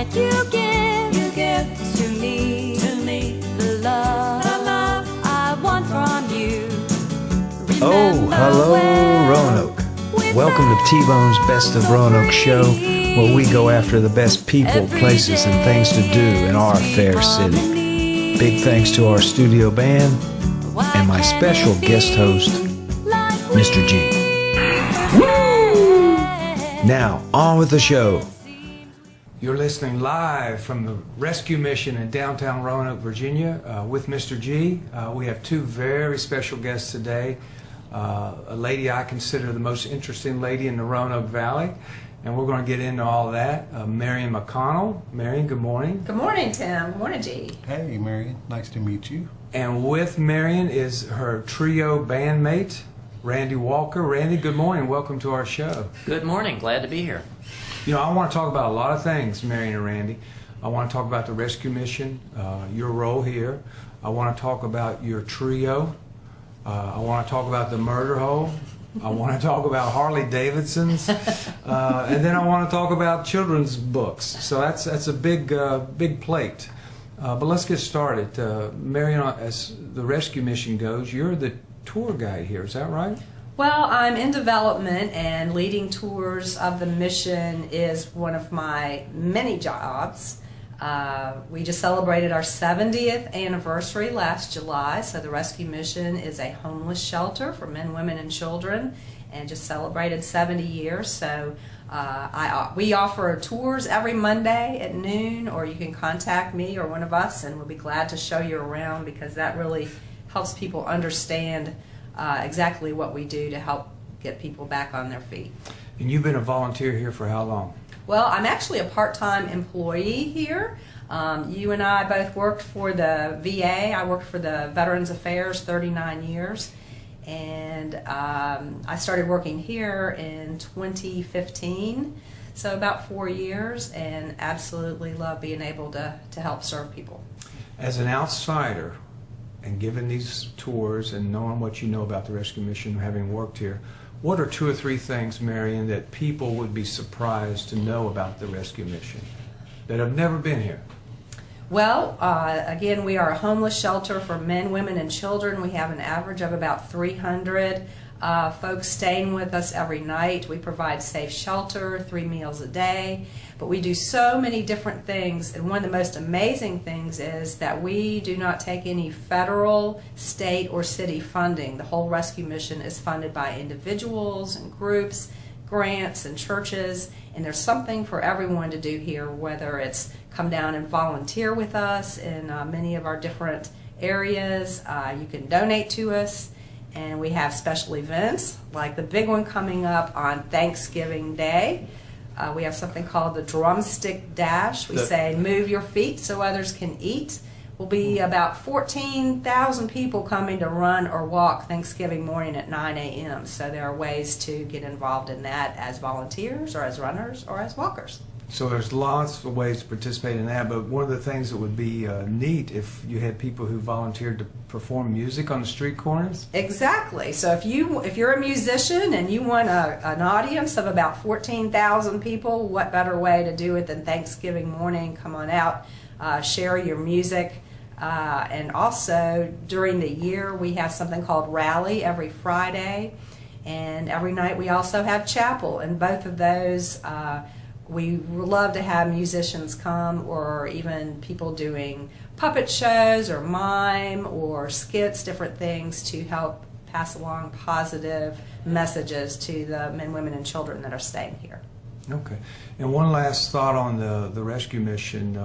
and you give to me the love I want from you. Oh, hello, Roanoke. Welcome to T-Bone's Best of Roanoke show, where we go after the best people, places, and things to do in our fair city. Big thanks to our studio band and my special guest host, Mr. G. Now, on with the show. You're listening live from the rescue mission in downtown Roanoke, Virginia, with Mr. G. We have two very special guests today. A lady I consider the most interesting lady in the Roanoke Valley, and we're going to get into all of that. Marian McConnell. Marian, good morning. Good morning, Tim. Good morning, G. Hey, Marian. Nice to meet you. And with Marian is her trio bandmate, Randy Walker. Randy, good morning. Welcome to our show. Good morning. Glad to be here. You know, I want to talk about a lot of things, Marian and Randy. I want to talk about the rescue mission, your role here. I want to talk about your trio. I want to talk about the murder hole. I want to talk about Harley Davidsons, and then I want to talk about children's books. So that's a big plate. But let's get started. Marian, as the rescue mission goes, you're the tour guide here. Is that right? Well, I'm in development, and leading tours of the mission is one of my many jobs. We just celebrated our 70th anniversary last July, so the rescue mission is a homeless shelter for men, women, and children, and just celebrated 70 years. So we offer tours every Monday at noon, or you can contact me or one of us, and we'll be glad to show you around, because that really helps people understand exactly what we do to help get people back on their feet. And you've been a volunteer here for how long? Well, I'm actually a part-time employee here. You and I both worked for the VA. I worked for the Veterans Affairs 39 years. And I started working here in 2015, so about 4 years, and absolutely love being able to help serve people. As an outsider, and given these tours and knowing what you know about the rescue mission, having worked here, what are 2 or 3 things, Marian, that people would be surprised to know about the rescue mission that have never been here? Well, again, we are a homeless shelter for men, women, and children. We have an average of about 300 folks staying with us every night. We provide safe shelter, 3 meals a day. But we do so many different things, and one of the most amazing things is that we do not take any federal, state, or city funding. The whole rescue mission is funded by individuals and groups, grants and churches, and there's something for everyone to do here, whether it's come down and volunteer with us in many of our different areas. You can donate to us, and we have special events like the big one coming up on Thanksgiving Day. We have something called the Drumstick Dash. We say, move your feet so others can eat. Will be about 14,000 people coming to run or walk Thanksgiving morning at 9 a.m. So there are ways to get involved in that as volunteers or as runners or as walkers. So there's lots of ways to participate in that, but one of the things that would be neat if you had people who volunteered to perform music on the street corners. Exactly. So if you're a musician and you want an audience of about 14,000 people, what better way to do it than Thanksgiving morning? Come on out, share your music. And also during the year we have something called Rally every Friday, and every night we also have chapel, and both of those we love to have musicians come, or even people doing puppet shows or mime or skits, different things to help pass along positive messages to the men, women, and children that are staying here. Okay. And one last thought on the rescue mission.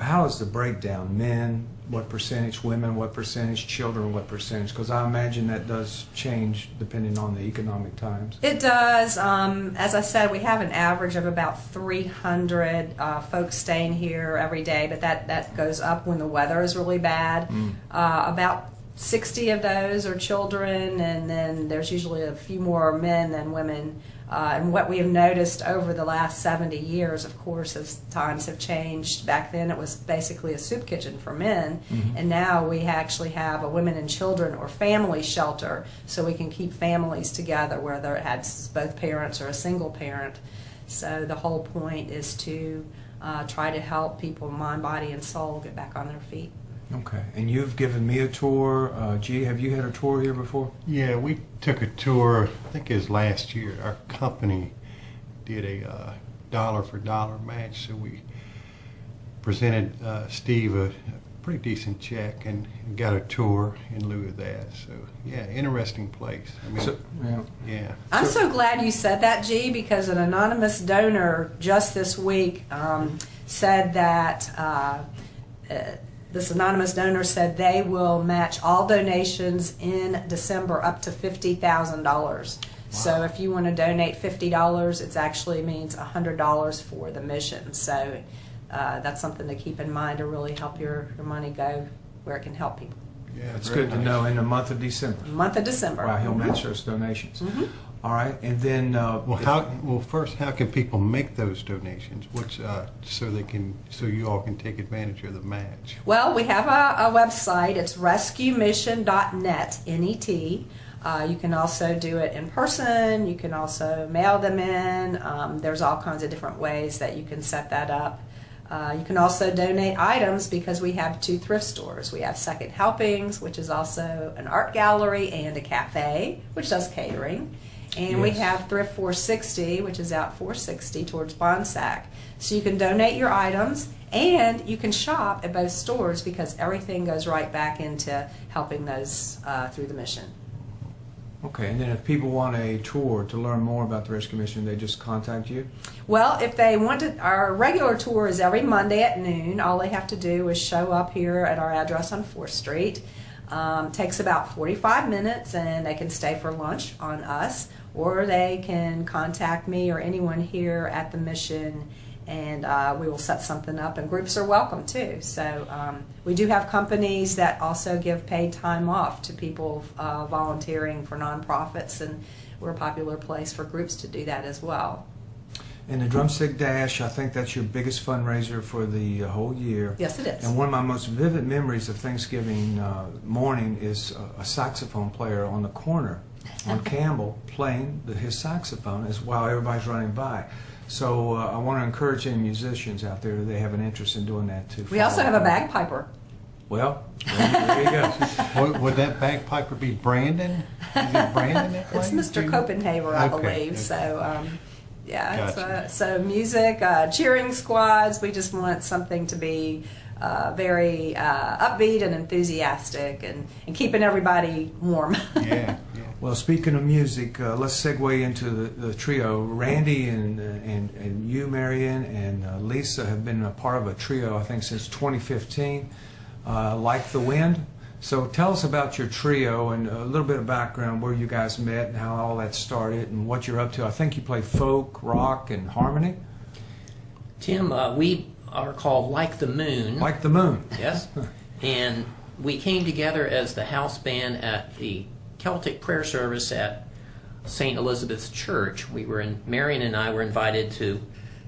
How is the breakdown? Men, what percentage? Women, what percentage? Children, what percentage? Because I imagine that does change depending on the economic times. It does. As I said, we have an average of about 300 folks staying here every day, but that goes up when the weather is really bad. About 60 of those are children, and then there's usually a few more men than women. And what we have noticed over the last 70 years, of course, as times have changed, back then it was basically a soup kitchen for men, and now we actually have a women and children or family shelter, so we can keep families together, whether it has both parents or a single parent. So the whole point is to try to help people, mind, body, and soul, get back on their feet. Okay. And you've given me a tour. G, have you had a tour here before? Yeah, we took a tour, I think it was last year. Our company did a dollar for dollar match, so we presented Steve a pretty decent check and got a tour in lieu of that. So, yeah, interesting place. I mean, So, yeah. yeah. I'm so glad you said that, G, because an anonymous donor just this week said that this anonymous donor said they will match all donations in December up to $50,000. So if you want to donate $50, it actually means $100 for the mission. So that's something to keep in mind to really help your money go where it can help people. Yeah, It's very good to nice. know in the month of December. Month of December. Wow, he'll match those donations. Mhm. All right, and then Well, first, how can people make those donations? What's so you all can take advantage of the match? Well, we have a website. It's rescuemission.net, N-E-T. You can also do it in person. You can also mail them in. There's all kinds of different ways that you can set that up. You can also donate items because we have 2 thrift stores. We have Second Helpings, which is also an art gallery and a cafe, which does catering. And we Yes. have Thrift 460, which is out 460 towards Bonsack. So you can donate your items and you can shop at both stores because everything goes right back into helping those through the mission. okay, and then if people want a tour to learn more about the Rescue Mission, they just contact you? Well, if they want to, our regular tour is every Monday at noon. All they have to do is show up here at our address on 4th Street. Takes about 45 minutes and they can stay for lunch on us, or they can contact me or anyone here at the mission and we will set something up, and groups are welcome too. So we do have companies that also give paid time off to people volunteering for nonprofits, and we're a popular place for groups to do that as well. And the Drumstick Dash, I think that's your biggest fundraiser for the whole year. Yes, it is. And one of my most vivid memories of Thanksgiving morning is a saxophone player on the corner on Campbell playing his saxophone as while everybody's running by. So I want to encourage any musicians out there, they have an interest in doing that too. We also have a bagpiper. Well, there you go. Would that bagpiper be Brandon? Is it Brandon that It's plays? Mr. Copenhaver, I Okay, believe. okay. So, yeah. Gotcha. So music, cheering squads. We just want something to be very upbeat and enthusiastic, and keeping everybody warm. Yeah, yeah. Well, speaking of music, let's segue into the trio. Randy and you, Marian, and Lisa have been a part of a trio, I think, since 2015, Like the Wind. So tell us about your trio and a little bit of background, where you guys met and how all that started and what you're up to. I think you play folk, rock, and harmony. Tim, we are called Like the Moon. Like the Moon. Yes. And we came together as the house band at the Celtic prayer service at St. Elizabeth's Church. Marian and I were invited to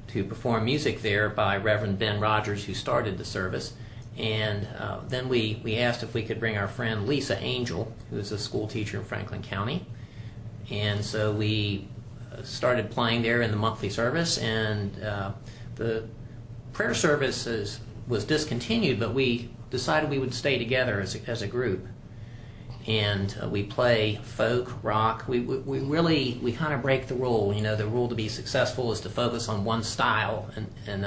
perform music there by Reverend Ben Rogers, who started the service. And then we asked if we could bring our friend Lisa Angel, who is a school teacher in Franklin County. And so we started playing there in the monthly service, and the prayer service was discontinued, but we decided we would stay together as a group. And we play folk, rock. We kind of break the rule. You know, the rule to be successful is to focus on one style, and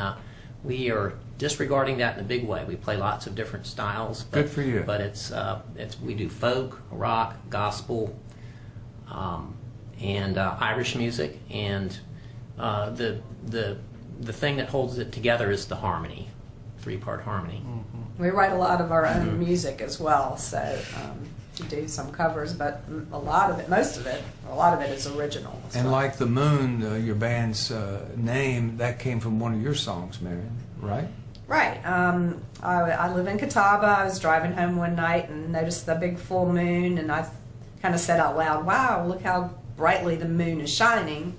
we are disregarding that in a big way. We play lots of different styles. But, Good for you. But we do folk, rock, gospel, and Irish music, and the thing that holds it together is the harmony, 3-part harmony. Mm-hmm. We write a lot of our own music as well, so we do some covers, but a lot of it is original. as And well. Like the Moon, your band's name, that came from one of your songs, Marian, right? Right. I live in Catawba. I was driving home one night and noticed the big full moon, and I kind of said out loud, "Wow, look how brightly the moon is shining."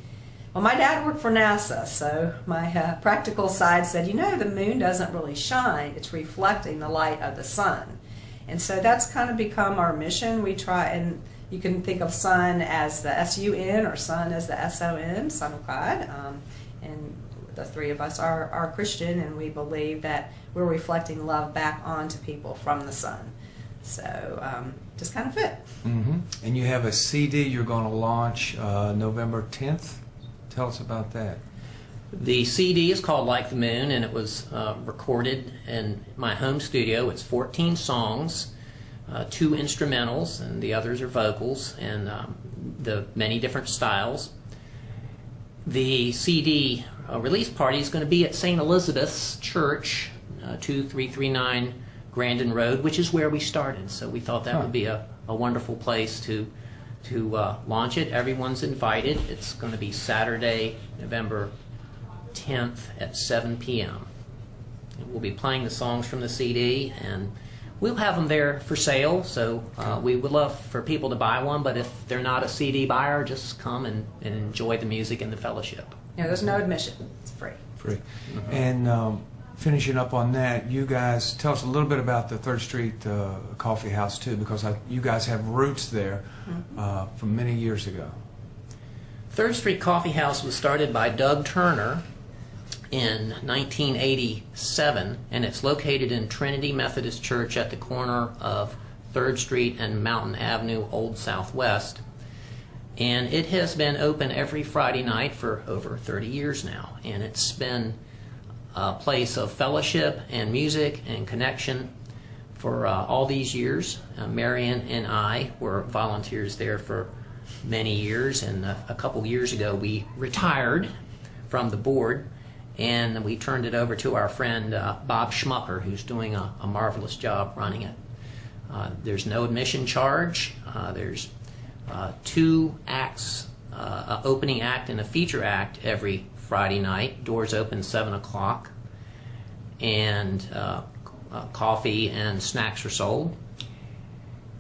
Well, my dad worked for NASA, so my practical side said, the moon doesn't really shine. It's reflecting the light of the sun. And so that's kind of become our mission. We try, and you can think of sun as the S-U-N or sun as the S-O-N, Son of God. And the three of us are Christian, and we believe that we're reflecting love back onto people from the Son. So just kind of fit. Mm-hmm. And you have a CD you're going to launch November 10th. Tell us about that. The CD is called Like the Moon, and it was recorded in my home studio. It's 14 songs, 2 instrumentals, and the others are vocals, and the many different styles. The CD release party is going to be at St. Elizabeth's Church, 2339 Grandin Road, which is where we started. So we thought that would be a wonderful place to launch it. Everyone's invited. It's going to be Saturday, November 10th at 7 p.m. And we'll be playing the songs from the CD, and we'll have them there for sale. So we would love for people to buy one, but if they're not a CD buyer, just come and enjoy the music and the fellowship. Yeah, there's no admission. It's free. Free. And finishing up on that, you guys tell us a little bit about the 3rd Street Coffee House too, because you guys have roots there from many years ago. 3rd Street Coffee House was started by Doug Turner in 1987, and it's located in Trinity Methodist Church at the corner of 3rd Street and Mountain Avenue, Old Southwest. And it has been open every Friday night for over 30 years now, and it's been a place of fellowship and music and connection for all these years. Marian and I were volunteers there for many years, and a couple years ago we retired from the board, and we turned it over to our friend Bob Schmucker, who's doing a marvelous job running it. There's no admission charge. There's 2 acts, an opening act and a feature act every Friday night. Doors open 7 o'clock, and coffee and snacks are sold.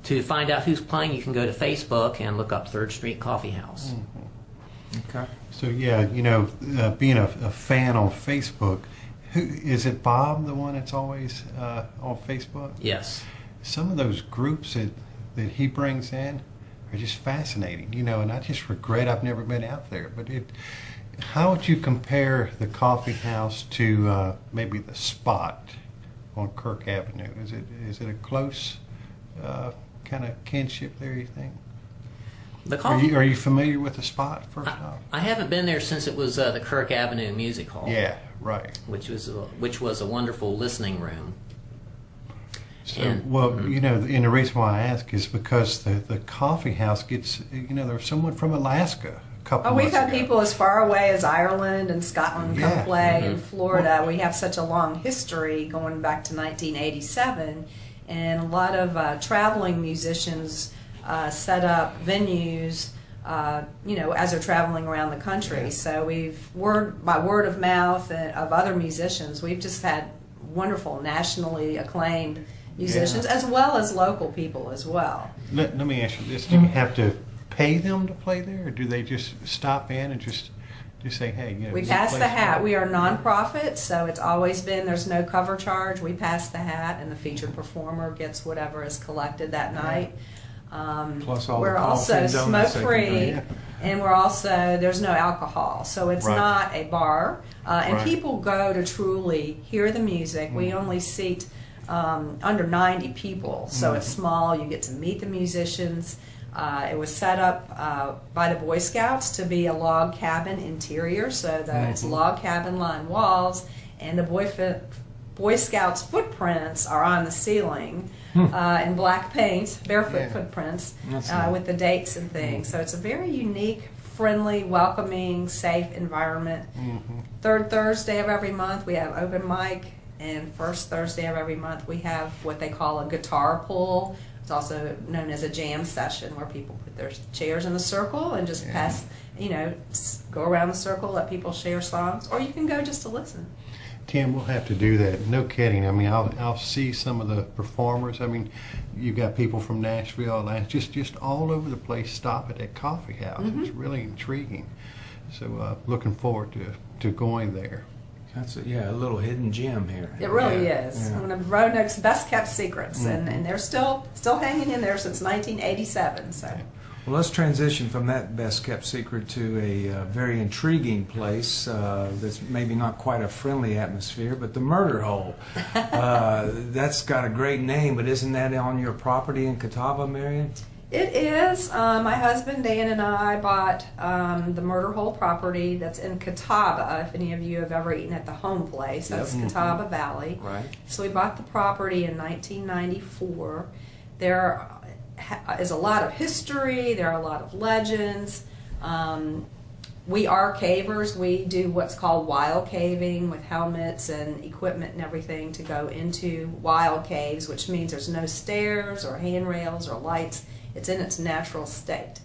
To find out who's playing, you can go to Facebook and look up 3rd Street Coffee House. Okay. So yeah, being a fan on Facebook, is it Bob, the one that's always on Facebook? Yes. Some of those groups that he brings in are just fascinating, and I just regret I've never been out there. But how would you compare the coffee house to maybe the Spot on Kirk Avenue? Is it a close kind of kinship there, you think? The coffee. Are you familiar with the Spot, first off? I haven't been there since it was the Kirk Avenue Music Hall. Yeah, right. Which was a wonderful listening room. So, And- and the reason why I ask is because the coffee house gets, there was someone from Alaska a couple We've months had ago. people as far away as Ireland and Scotland come Yeah. play, in Florida. We have such a long history going back to 1987, and a lot of traveling musicians set up venues, as they're traveling around the country. Yeah. So by word of mouth of other musicians, we've just had wonderful nationally acclaimed musicians, as well as local people as well. Let me ask you this: do you have to pay them to play there, or do they just stop in and just say, "Hey, We this pass the place- hat. We are nonprofit, so it's always been there's no cover charge. We pass the hat, and the featured performer gets whatever is collected that night. Plus all the we're coffee also and donuts smoke they can free, drink. and we're also there's no alcohol, so it's Right. not a bar. And Right. people go to truly hear the music. We only seat under 90 people, so it's small. You get to meet the musicians. It was set up by the Boy Scouts to be a log cabin interior, so that it's log cabin lined walls, and the Boy Scouts footprints are on the ceiling in black paint, barefoot Yeah. footprints That's nice. with the dates and things. So it's a very unique, friendly, welcoming, safe environment. Third Thursday of every month we have open mic, and first Thursday of every month we have what they call a guitar pull. It's also known as a jam session, where people put their chairs in a circle and just pass, go around the circle, let people share songs, or you can go just to listen. Tim, we'll have to do that. No kidding. I mean, I'll see some of the performers. I mean, you've got people from Nashville, and just all over the place stop at that coffee house. It's really intriguing. So looking forward to going there. That's a little hidden gem here. It really is. Yeah. One of Roanoke's best kept secrets, and they're still hanging in there since 1987. So. Well, let's transition from that best-kept secret to a very intriguing place that's maybe not quite a friendly atmosphere, but the Murder Hole. That's got a great name, but isn't that on your property in Catawba, Marian? It is. My husband Dan and I bought the Murder Hole property that's in Catawba. If any of you have ever eaten at the home place, that's Catawba Valley. Right. So we bought the property in 1994. There is a lot of history. There are a lot of legends. We are cavers. We do what's called wild caving with helmets and equipment and everything to go into wild caves, which means there's no stairs or handrails or lights. It's in its natural state.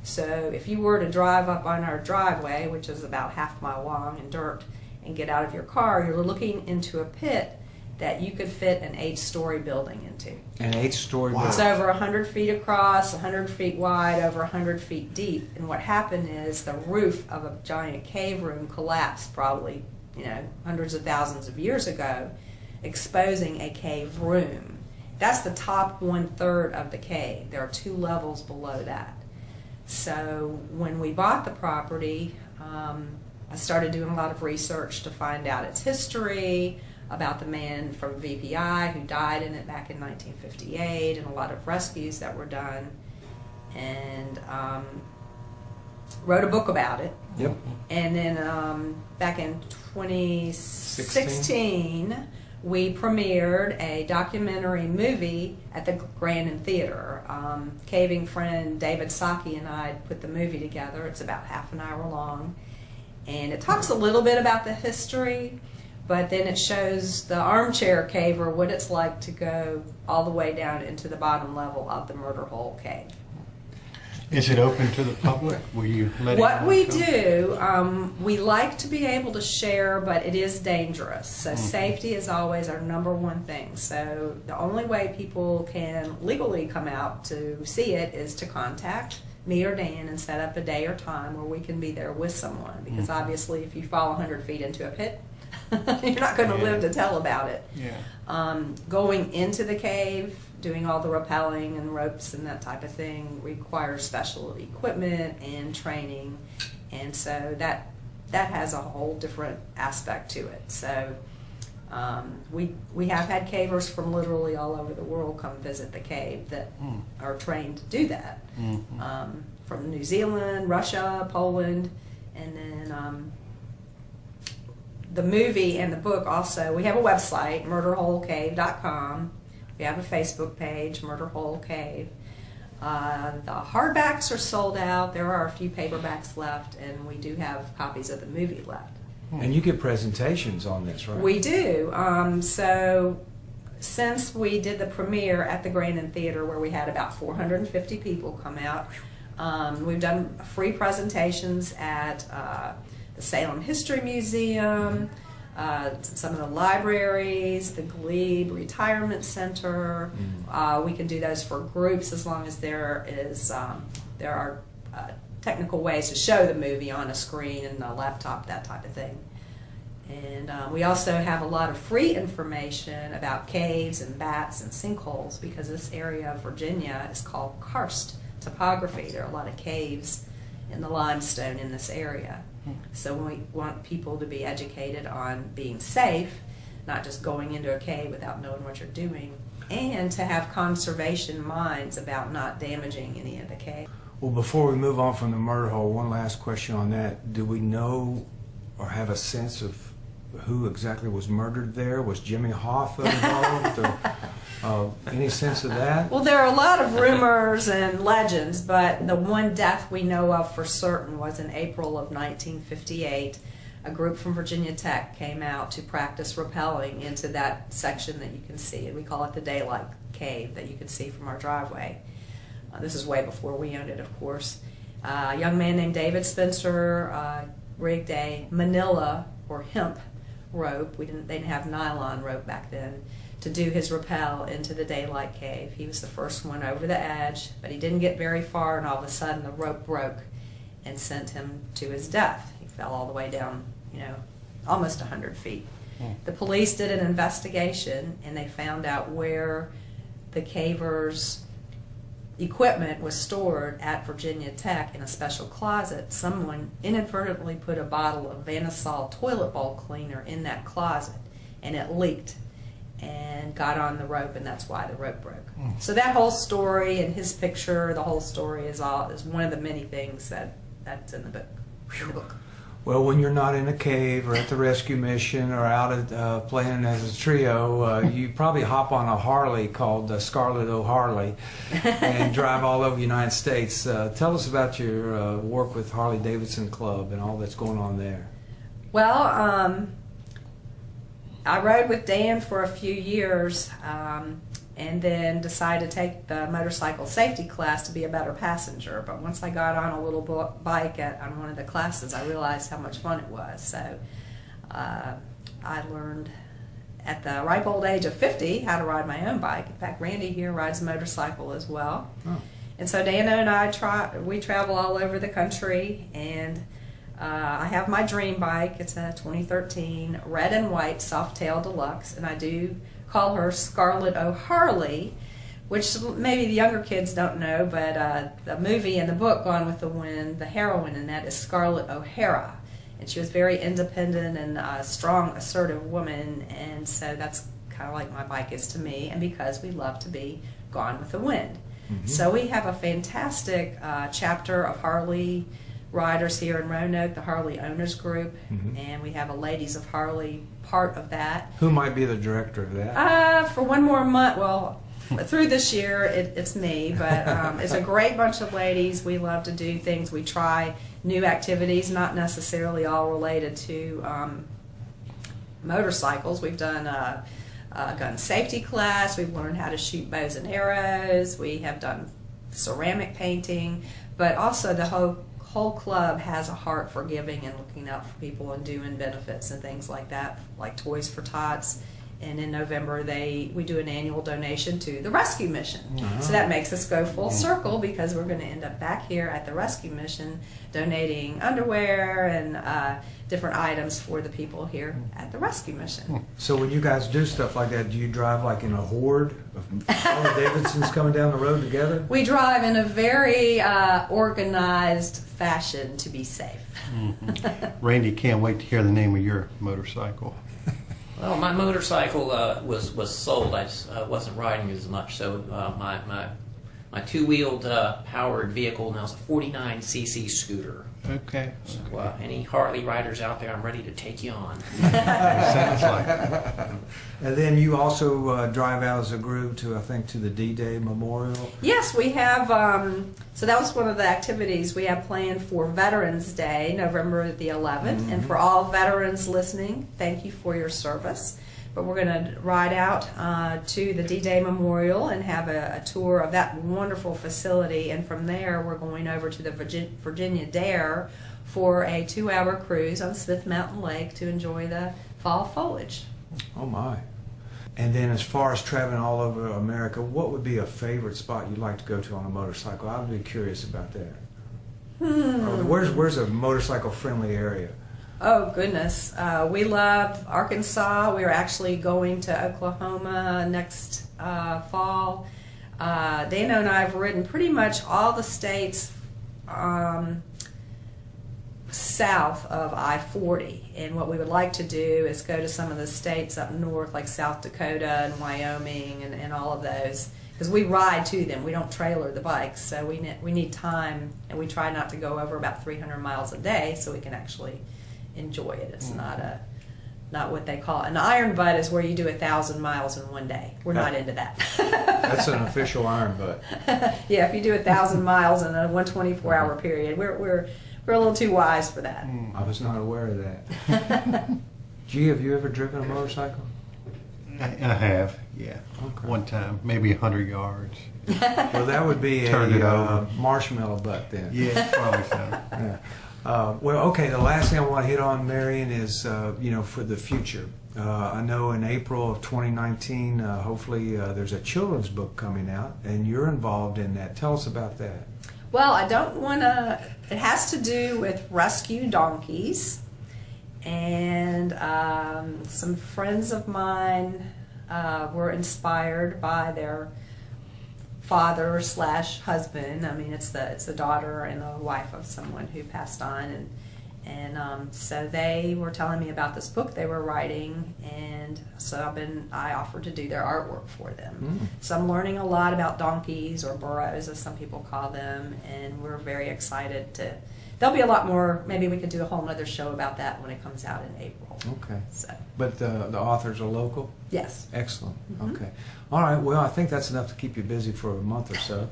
So if you were to drive up on our driveway, which is about half mile long in dirt, and get out of your car, you're looking into a pit that you could fit an 8-story building into. An 8-story Wow. It's over 100 feet across, 100 feet wide, over 100 feet deep. And what happened is the roof of a giant cave room collapsed probably, hundreds of thousands of years ago, exposing a cave room. That's the top 1/3 of the cave. There are 2 levels below that. So when we bought the property, I started doing a lot of research to find out its history, about the man from VPI who died in it back in 1958, and a lot of rescues that were done, and wrote a book about it. Yep. And then back in 2016, we premiered a documentary movie at the Grandin Theater. Caving friend David Saki and I put the movie together. It's about half an hour long. And it talks a little bit about the history, but then it shows the armchair caver what it's like to go all the way down into the bottom level of the Murder Hole cave. Is it open to the public? Will you let What anyone we come? do, we like to be able to share, but it is dangerous. So safety is always our number one thing. So the only way people can legally come out to see it is to contact me or Dan and set up a day or time where we can be there with someone. Because obviously if you fall 100 feet into a pit, you're not going to live to tell about it. Yeah. Going into the cave, doing all the rappelling and ropes and that type of thing requires special equipment and training, and so that has a whole different aspect to it. So we have had cavers from literally all over the world come visit the cave that are trained to do that, from New Zealand, Russia, Poland, and then the movie and the book also. We have a website, murderholecave.com. We have a Facebook page, Murder Hole Cave. The hardbacks are sold out. There are a few paperbacks left, and we do have copies of the movie left. And you get presentations on this, right? We do. So since we did the premiere at the Grandin Theater, where we had about 450 people come out, we've done free presentations at the Salem History Museum, some of the libraries, the Glebe Retirement Center. We can do those for groups as long as there are technical ways to show the movie on a screen and a laptop, that type of thing. And we also have a lot of free information about caves and bats and sinkholes, because this area of Virginia is called karst topography. There are a lot of caves in the limestone in this area. So we want people to be educated on being safe, not just going into a cave without knowing what you're doing, and to have conservation minds about not damaging any of the cave. Well, before we move on from the Murder Hole, one last question on that. Do we know or have a sense of who exactly was murdered there? Was Jimmy Hoffa involved? Or any sense of that? Well, there are a lot of rumors and legends, but the one death we know of for certain was in April of 1958. A group from Virginia Tech came out to practice rappelling into that section that you can see, and we call it the Daylight Cave that you can see from our driveway. This is way before we owned it, of course. A young man named David Spencer rigged a manila or hemp rope. They didn't have nylon rope back then, to do his rappel into the Daylight Cave. He was the first one over the edge, but he didn't get very far, and all of a sudden the rope broke and sent him to his death. He fell all the way down, almost 100 feet. The police did an investigation, and they found out where the cavers equipment was stored at Virginia Tech in a special closet, someone inadvertently put a bottle of Vanisol toilet bowl cleaner in that closet, and it leaked and got on the rope, and that's why the rope broke. So that whole story and his picture, the whole story is one of the many things that's in the book. Well, when you're not in a cave or at the rescue mission or out at, playing as a trio, you probably hop on a Harley called Scarlet O'Harley and drive all over the United States. Tell us about your work with Harley Davidson Club and all that's going on there. Well, I rode with Dan for a few years and then decided to take the motorcycle safety class to be a better passenger. But once I got on a little bike on one of the classes, I realized how much fun it was. So I learned at the ripe old age of 50 how to ride my own bike. In fact, Randy here rides a motorcycle as well. Oh. And so Dana and I we travel all over the country, and I have my dream bike. It's a 2013 red and white Softail Deluxe, and I do call her Scarlet O'Harley, which maybe the younger kids don't know, but the movie and the book Gone with the Wind, the heroine in that is Scarlett O'Hara, and she was very independent and a strong, assertive woman, and so that's kind of like my bike is to me, and because we love to be Gone with the Wind. Mm-hmm. So we have a fantastic chapter of Harley riders here in Roanoke, the Harley Owners Group, mm-hmm. and we have a Ladies of Harley part of that. Who might be the director of that? For one more month, well, through this year, it's me, but it's a great bunch of ladies. We love to do things. We try new activities, not necessarily all related to motorcycles. We've done a gun safety class. We've learned how to shoot bows and arrows. We have done ceramic painting, but also the whole club has a heart for giving and looking out for people and doing benefits and things like that, like Toys for Tots. And in November, we do an annual donation to the rescue mission. Uh-huh. So that makes us go full circle, because we're going to end up back here at the rescue mission donating underwear and different items for the people here at the rescue mission. So when you guys do stuff like that, do you drive like in a horde of Harley Davidsons coming down the road together? We drive in a very organized fashion to be safe. Mm-hmm. Randy can't wait to hear the name of your motorcycle. Well, my motorcycle was sold. I just wasn't riding as much, so my two-wheeled powered vehicle now is a 49cc scooter. Okay. So, any Harley riders out there, I'm ready to take you on. Sounds like it. And then you also drive out as a group to the D-Day Memorial. Yes, we have. So that was one of the activities we have planned for Veterans Day, November the 11th. Mm-hmm. And for all veterans listening, thank you for your service. But we're going to ride out to the D-Day Memorial and have a tour of that wonderful facility. And from there, we're going over to the Virginia Dare for a 2-hour cruise on Smith Mountain Lake to enjoy the fall foliage. Oh, my. And then as far as traveling all over America, what would be a favorite spot you'd like to go to on a motorcycle? I would be curious about that. Or where's a motorcycle-friendly area? Oh, goodness. We love Arkansas. We're actually going to Oklahoma next fall. Dana and I have ridden pretty much all the states south of I-40. And what we would like to do is go to some of the states up north, like South Dakota and Wyoming and all of those. Because we ride to them. We don't trailer the bikes. So we need time, and we try not to go over about 300 miles a day so we can actually enjoy it. It's not what they call an iron butt is where you do 1,000 miles in one day. We're not into that. That's an official iron butt. Yeah, if you do 1,000 miles in a 124-hour period, we're a little too wise for that. I was not aware of that. Gee, have you ever driven a motorcycle? I have, yeah. Okay. One time, maybe 100 yards. Well, that would be a marshmallow butt then. Yeah, probably so. Yeah. Well, okay, the last thing I want to hit on, Marian, is, for the future. I know in April of 2019, hopefully there's a children's book coming out, and you're involved in that. Tell us about that. Well, I don't want to, it has to do with rescue donkeys, and some friends of mine were inspired by their father slash husband. I mean, it's the daughter and the wife of someone who passed on, and so they were telling me about this book they were writing, and so I offered to do their artwork for them. So I'm learning a lot about donkeys, or burros as some people call them, and we're very excited to. There'll be a lot more. Maybe we could do a whole other show about that when it comes out in April. Okay. So But the authors are local? yes. Excellent. Okay. All right. Well, I think that's enough to keep you busy for a month or so.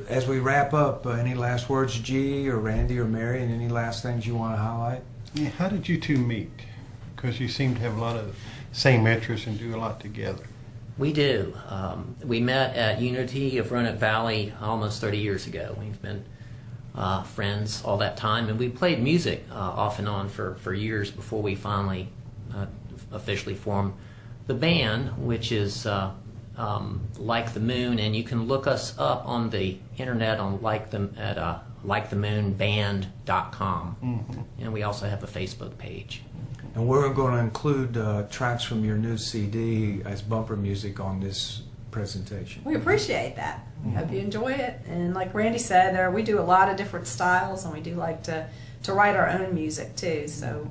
As we wrap up, any last words, G or Randy or Marian, any last things you want to highlight? Yeah, how did you two meet? Because you seem to have a lot of same interests and do a lot together. We do. We met at Unity of Roanoke Valley almost 30 years ago. We've been friends all that time, and we played music off and on for years before we finally officially formed the band, which is Like the Moon, and you can look us up on the internet on likethemoonband.com, and we also have a Facebook page. And we're going to include tracks from your new CD as bumper music on this presentation. We appreciate that. Hope you enjoy it. And like Randy said, we do a lot of different styles, and we do like to write our own music too. So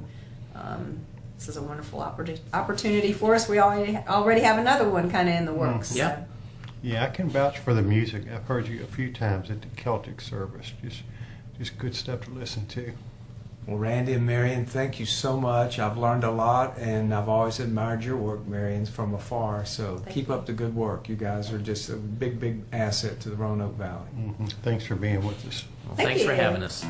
this is a wonderful opportunity for us. We already have another one kind of in the works. Yeah. So. Yeah, I can vouch for the music. I've heard you a few times at the Celtic service. Just good stuff to listen to. Well, Randy and Marian, thank you so much. I've learned a lot, and I've always admired your work, Marian, from afar. So keep up the good work. You guys are just a big, big asset to the Roanoke Valley. Thanks for being with us. Well, Thank thanks for you. having us.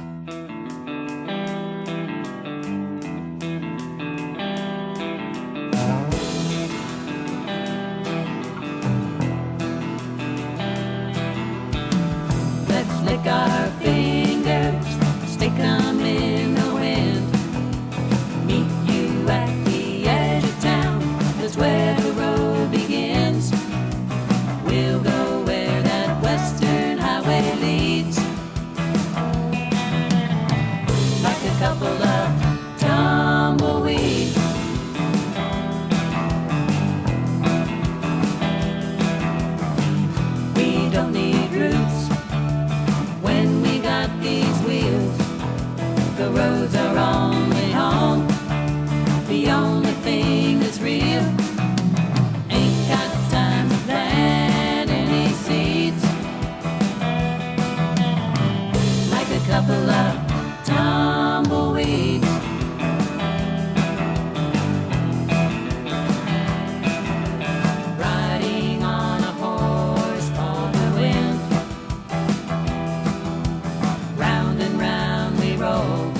Let's lick our fingers, stick 'em in the wind. Meet you at the edge of town, that's where the road begins. We'll go where that western highway leads. Like a couple of tumbleweeds. We don't need roots when we got these wheels. The roads are only home. The only thing that's real. Ain't got time to plant any seeds. Like a couple of tumbleweeds. Riding on a horse called the wind. Round and round we roll,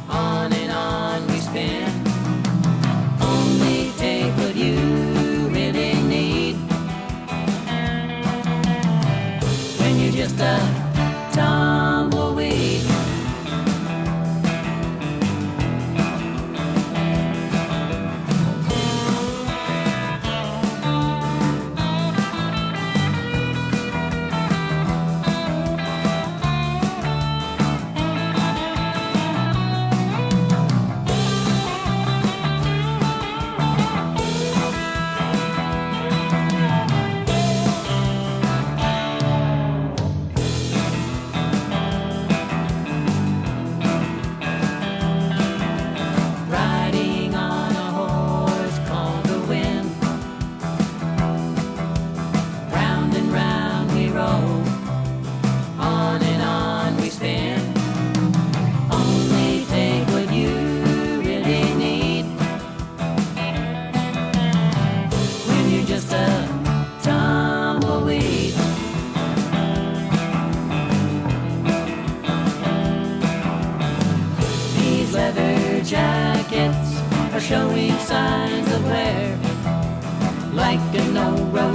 on and on we spin. Only take what you really need. When you're just a tumbleweed. Riding on a horse called the wind. Round and round we roll, on and on we spin. Only take what you really need. When you're just a tumbleweed. These leather jackets are showing signs of wear, like an old road